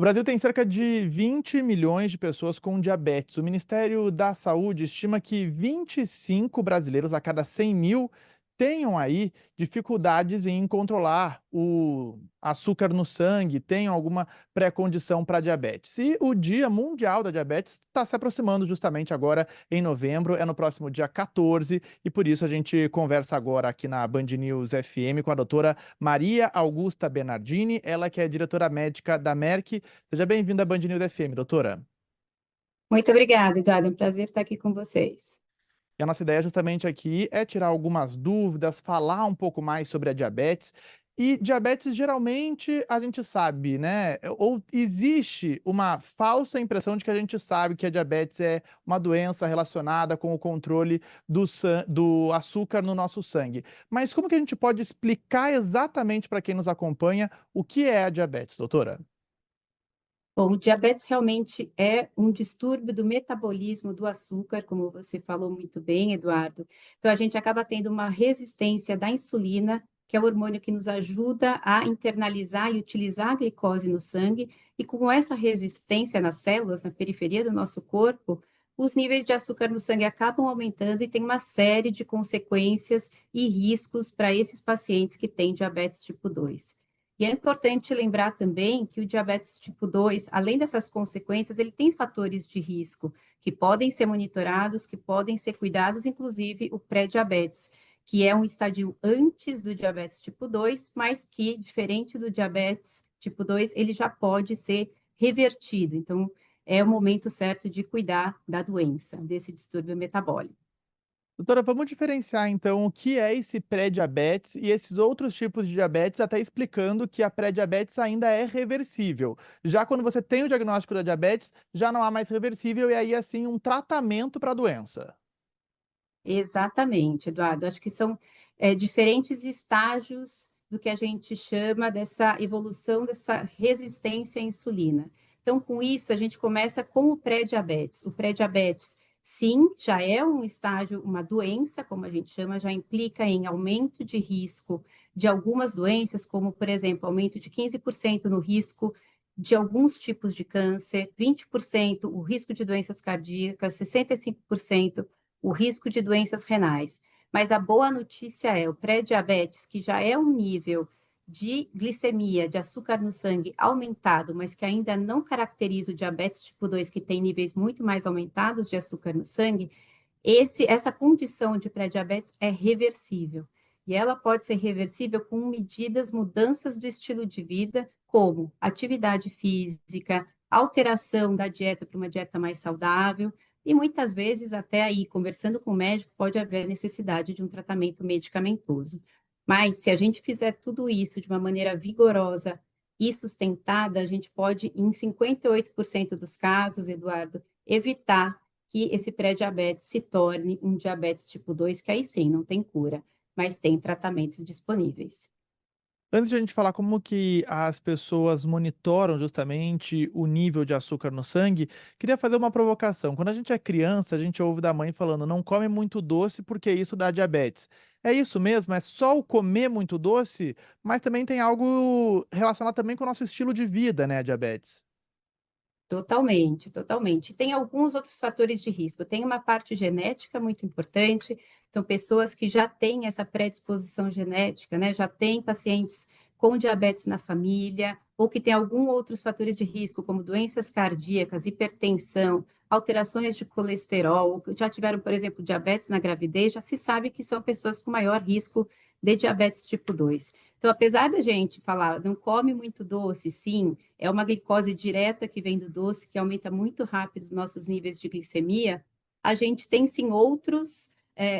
O Brasil tem cerca de 20 milhões de pessoas com diabetes. O Ministério da Saúde estima que 25 brasileiros a cada 100 mil tenham aí dificuldades em controlar o açúcar no sangue, tenham alguma pré-condição para diabetes. E o Dia Mundial da Diabetes está se aproximando justamente agora em novembro, é no próximo dia 14, e por isso a gente conversa agora aqui na Band News FM com a doutora Maria Augusta Bernardini, ela que é diretora médica da Merck. Seja bem-vinda à Band News FM, doutora. Muito obrigada, Eduardo. É um prazer estar aqui com vocês. E a nossa ideia justamente aqui é tirar algumas dúvidas, falar um pouco mais sobre a diabetes. E diabetes, geralmente, a gente sabe, né? Ou existe uma falsa impressão de que a gente sabe que a diabetes é uma doença relacionada com o controle do açúcar no nosso sangue. Mas como que a gente pode explicar exatamente para quem nos acompanha o que é a diabetes, doutora? Bom, o diabetes realmente é um distúrbio do metabolismo do açúcar, como você falou muito bem, Eduardo. Então, a gente acaba tendo uma resistência da insulina, que é o hormônio que nos ajuda a internalizar e utilizar a glicose no sangue, e com essa resistência nas células, na periferia do nosso corpo, os níveis de açúcar no sangue acabam aumentando e tem uma série de consequências e riscos para esses pacientes que têm diabetes tipo 2. E é importante lembrar também que o diabetes tipo 2, além dessas consequências, ele tem fatores de risco que podem ser monitorados, que podem ser cuidados, inclusive o pré-diabetes, que é um estadio antes do diabetes tipo 2, mas que, diferente do diabetes tipo 2, ele já pode ser revertido. Então, é o momento certo de cuidar da doença, desse distúrbio metabólico. Doutora, vamos diferenciar então o que é esse pré-diabetes e esses outros tipos de diabetes, até explicando que a pré-diabetes ainda é reversível. Já quando você tem o diagnóstico da diabetes, já não há mais reversível e aí assim um tratamento para a doença. Exatamente, Eduardo. Acho que são diferentes estágios do que a gente chama dessa evolução, dessa resistência à insulina. Então, com isso, a gente começa com o pré-diabetes. O pré-diabetes, sim, já é um estágio, uma doença, como a gente chama, já implica em aumento de risco de algumas doenças, como, por exemplo, aumento de 15% no risco de alguns tipos de câncer, 20% o risco de doenças cardíacas, 65% o risco de doenças renais. Mas a boa notícia é o pré-diabetes, que já é um nível de glicemia, de açúcar no sangue aumentado, mas que ainda não caracteriza o diabetes tipo 2, que tem níveis muito mais aumentados de açúcar no sangue, essa condição de pré-diabetes é reversível. E ela pode ser reversível com medidas, mudanças do estilo de vida, como atividade física, alteração da dieta para uma dieta mais saudável, e muitas vezes, até aí, conversando com o médico, pode haver necessidade de um tratamento medicamentoso. Mas, se a gente fizer tudo isso de uma maneira vigorosa e sustentada, a gente pode, em 58% dos casos, Eduardo, evitar que esse pré-diabetes se torne um diabetes tipo 2, que aí sim, não tem cura, mas tem tratamentos disponíveis. Antes de a gente falar como que as pessoas monitoram justamente o nível de açúcar no sangue, queria fazer uma provocação. Quando a gente é criança, a gente ouve da mãe falando: não come muito doce porque isso dá diabetes. É isso mesmo? É só o comer muito doce? Mas também tem algo relacionado também com o nosso estilo de vida, né, a diabetes. Totalmente, totalmente. Tem alguns outros fatores de risco. Tem uma parte genética muito importante. Então, pessoas que já têm essa predisposição genética, né? Já têm pacientes com diabetes na família, ou que têm algum outros fatores de risco, como doenças cardíacas, hipertensão, alterações de colesterol, ou que já tiveram, por exemplo, diabetes na gravidez, já se sabe que são pessoas com maior risco de diabetes tipo 2. Então, apesar da gente falar, não come muito doce, sim, é uma glicose direta que vem do doce, que aumenta muito rápido os nossos níveis de glicemia. A gente tem sim outros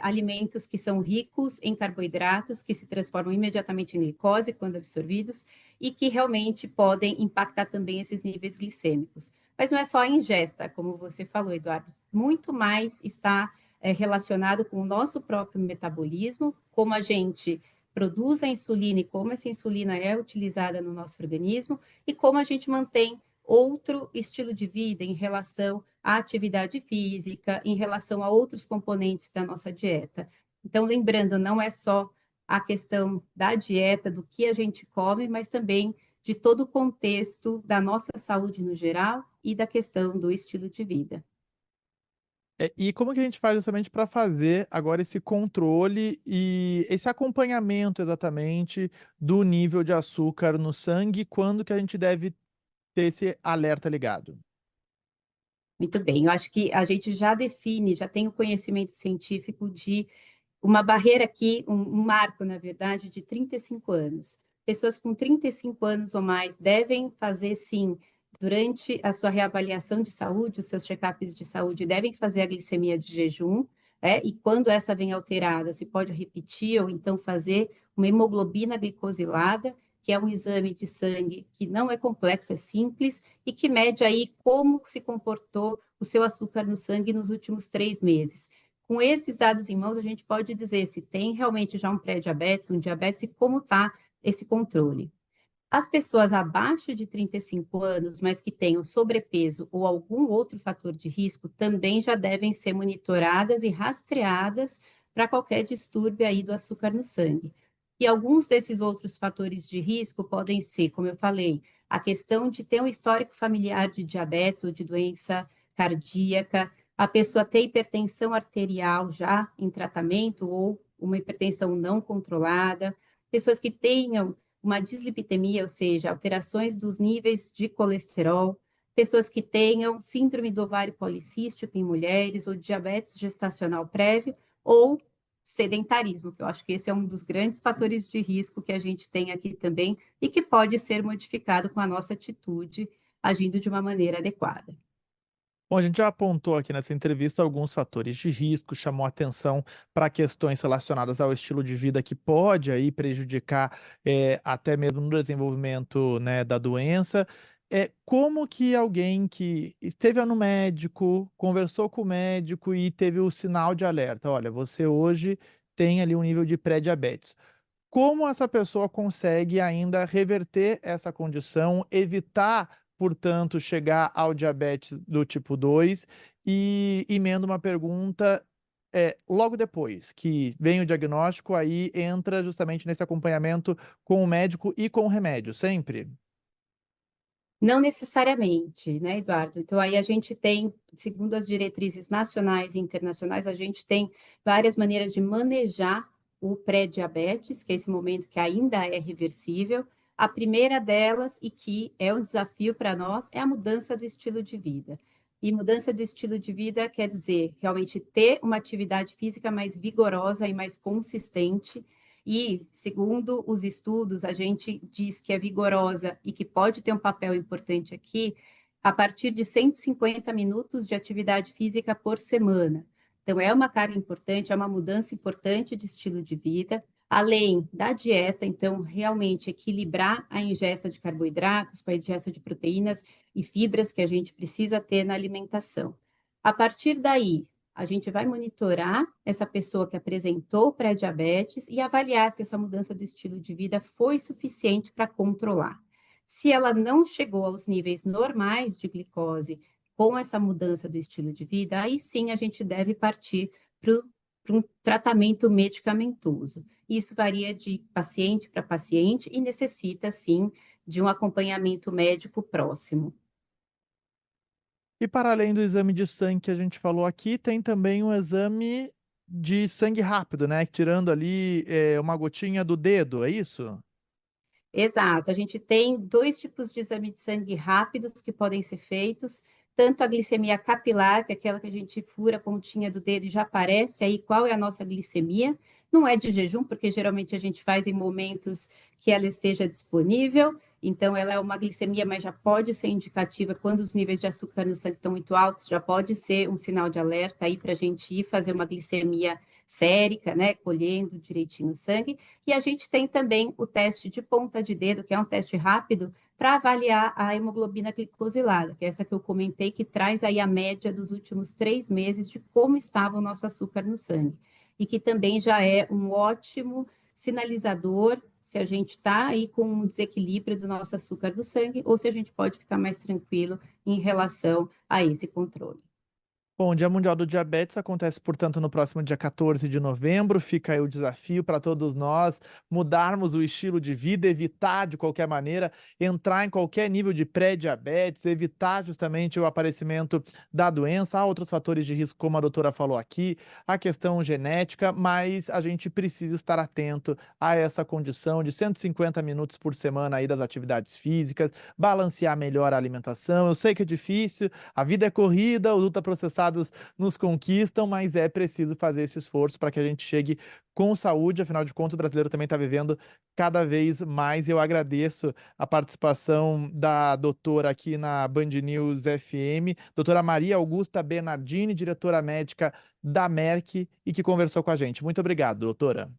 alimentos que são ricos em carboidratos, que se transformam imediatamente em glicose quando absorvidos, e que realmente podem impactar também esses níveis glicêmicos. Mas não é só a ingesta, como você falou, Eduardo, muito mais está relacionado com o nosso próprio metabolismo, como a gente produz a insulina e como essa insulina é utilizada no nosso organismo, e como a gente mantém outro estilo de vida em relação à atividade física, em relação a outros componentes da nossa dieta. Então, lembrando, não é só a questão da dieta, do que a gente come, mas também de todo o contexto da nossa saúde no geral e da questão do estilo de vida. E como que a gente faz justamente para fazer agora esse controle e esse acompanhamento exatamente do nível de açúcar no sangue, quando que a gente deve ter esse alerta ligado? Muito bem, eu acho que a gente já define, já tem o conhecimento científico de uma barreira aqui, um marco, na verdade, de 35 anos. Pessoas com 35 anos ou mais devem fazer, sim, durante a sua reavaliação de saúde, os seus check-ups de saúde, devem fazer a glicemia de jejum, né? E quando essa vem alterada, se pode repetir ou então fazer uma hemoglobina glicosilada, que é um exame de sangue que não é complexo, é simples, e que mede aí como se comportou o seu açúcar no sangue nos últimos 3 meses. Com esses dados em mãos, a gente pode dizer se tem realmente já um pré-diabetes, um diabetes e como está esse controle. As pessoas abaixo de 35 anos, mas que tenham sobrepeso ou algum outro fator de risco, também já devem ser monitoradas e rastreadas para qualquer distúrbio aí do açúcar no sangue. E alguns desses outros fatores de risco podem ser, como eu falei, a questão de ter um histórico familiar de diabetes ou de doença cardíaca, a pessoa ter hipertensão arterial já em tratamento ou uma hipertensão não controlada, pessoas que tenham uma dislipidemia, ou seja, alterações dos níveis de colesterol, pessoas que tenham síndrome do ovário policístico em mulheres, ou diabetes gestacional prévio, ou sedentarismo, que eu acho que esse é um dos grandes fatores de risco que a gente tem aqui também e que pode ser modificado com a nossa atitude, agindo de uma maneira adequada. Bom, a gente já apontou aqui nessa entrevista alguns fatores de risco, chamou atenção para questões relacionadas ao estilo de vida que pode aí prejudicar até mesmo no desenvolvimento, né, da doença. Como que alguém que esteve no médico, conversou com o médico e teve o sinal de alerta, olha, você hoje tem ali um nível de pré-diabetes. Como essa pessoa consegue ainda reverter essa condição, evitar, portanto, chegar ao diabetes do tipo 2? E emendo uma pergunta, logo depois que vem o diagnóstico, aí entra justamente nesse acompanhamento com o médico e com o remédio, sempre? Não necessariamente, né, Eduardo? Então, aí a gente tem, segundo as diretrizes nacionais e internacionais, a gente tem várias maneiras de manejar o pré-diabetes, que é esse momento que ainda é reversível. A primeira delas, e que é um desafio para nós, é a mudança do estilo de vida. E mudança do estilo de vida quer dizer realmente ter uma atividade física mais vigorosa e mais consistente e, segundo os estudos, a gente diz que é vigorosa e que pode ter um papel importante aqui a partir de 150 minutos de atividade física por semana. Então, é uma carga importante, é uma mudança importante de estilo de vida, além da dieta, então, realmente equilibrar a ingesta de carboidratos com a ingesta de proteínas e fibras que a gente precisa ter na alimentação. A partir daí, a gente vai monitorar essa pessoa que apresentou pré-diabetes e avaliar se essa mudança do estilo de vida foi suficiente para controlar. Se ela não chegou aos níveis normais de glicose com essa mudança do estilo de vida, aí sim a gente deve partir para um tratamento medicamentoso. Isso varia de paciente para paciente e necessita, sim, de um acompanhamento médico próximo. E para além do exame de sangue que a gente falou aqui, tem também um exame de sangue rápido, né, tirando ali, uma gotinha do dedo, é isso? Exato, a gente tem 2 tipos de exame de sangue rápidos que podem ser feitos, tanto a glicemia capilar, que é aquela que a gente fura a pontinha do dedo e já aparece aí qual é a nossa glicemia. Não é de jejum, porque geralmente a gente faz em momentos que ela esteja disponível, então ela é uma glicemia, mas já pode ser indicativa quando os níveis de açúcar no sangue estão muito altos, já pode ser um sinal de alerta aí para a gente ir fazer uma glicemia sérica, né, colhendo direitinho o sangue. E a gente tem também o teste de ponta de dedo, que é um teste rápido, para avaliar a hemoglobina glicosilada, que é essa que eu comentei, que traz aí a média dos últimos 3 meses de como estava o nosso açúcar no sangue. E que também já é um ótimo sinalizador se a gente está aí com um desequilíbrio do nosso açúcar do sangue ou se a gente pode ficar mais tranquilo em relação a esse controle. Bom, o Dia Mundial do Diabetes acontece, portanto, no próximo dia 14 de novembro. Fica aí o desafio para todos nós mudarmos o estilo de vida, evitar de qualquer maneira entrar em qualquer nível de pré-diabetes, evitar justamente o aparecimento da doença. Há outros fatores de risco, como a doutora falou aqui, a questão genética, mas a gente precisa estar atento a essa condição de 150 minutos por semana aí das atividades físicas, balancear melhor a alimentação. Eu sei que é difícil, a vida é corrida, os ultraprocessados nos conquistam, mas é preciso fazer esse esforço para que a gente chegue com saúde. Afinal de contas, o brasileiro também está vivendo cada vez mais. Eu agradeço a participação da doutora aqui na Band News FM, doutora Maria Augusta Bernardini, diretora médica da Merck, e que conversou com a gente. Muito obrigado, doutora.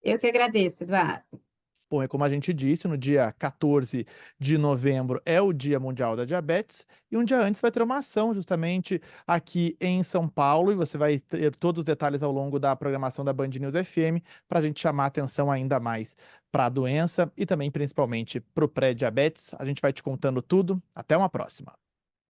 Eu que agradeço, Eduardo. Bom, é como a gente disse, no dia 14 de novembro é o Dia Mundial da Diabetes, e um dia antes vai ter uma ação justamente aqui em São Paulo, e você vai ter todos os detalhes ao longo da programação da Band News FM para a gente chamar a atenção ainda mais para a doença e também principalmente para o pré-diabetes. A gente vai te contando tudo. Até uma próxima.